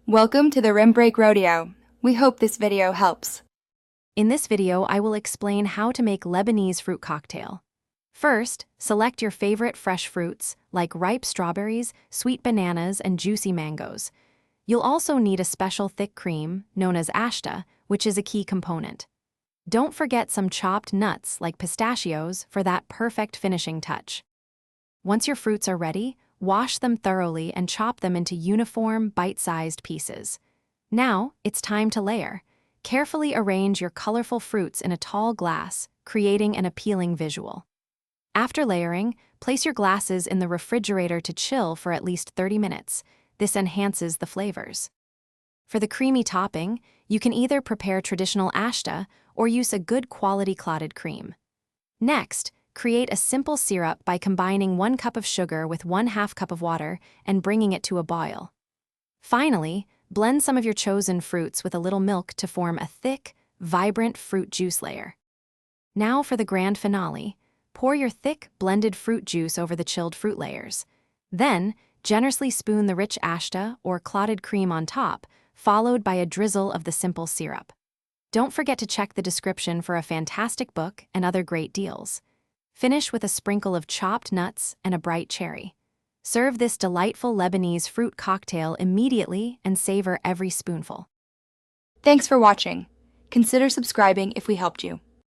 Welcome to the Rim Break Rodeo. We hope this video helps. In this video, I will explain how to make Lebanese fruit cocktail. First, select your favorite fresh fruits, like ripe strawberries, sweet bananas, and juicy mangoes. You'll also need a special thick cream, known as ashta, which is a key component. Don't forget some chopped nuts, like pistachios, for that perfect finishing touch. Once your fruits are ready, wash them thoroughly and chop them into uniform, bite-sized pieces. Now, it's time to layer. Carefully arrange your colorful fruits in a tall glass, creating an appealing visual. After layering, place your glasses in the refrigerator to chill for at least 30 minutes. This enhances the flavors. For the creamy topping, you can either prepare traditional ashta or use a good quality clotted cream. Next, create a simple syrup by combining 1 cup of sugar with 1/2 cup of water and bringing it to a boil. Finally, blend some of your chosen fruits with a little milk to form a thick, vibrant fruit juice layer. Now for the grand finale, pour your thick, blended fruit juice over the chilled fruit layers. Then, generously spoon the rich ashta or clotted cream on top, followed by a drizzle of the simple syrup. Don't forget to check the description for a fantastic book and other great deals. Finish with a sprinkle of chopped nuts and a bright cherry. Serve this delightful Lebanese fruit cocktail immediately and savor every spoonful. Thanks for watching. Consider subscribing if we helped you.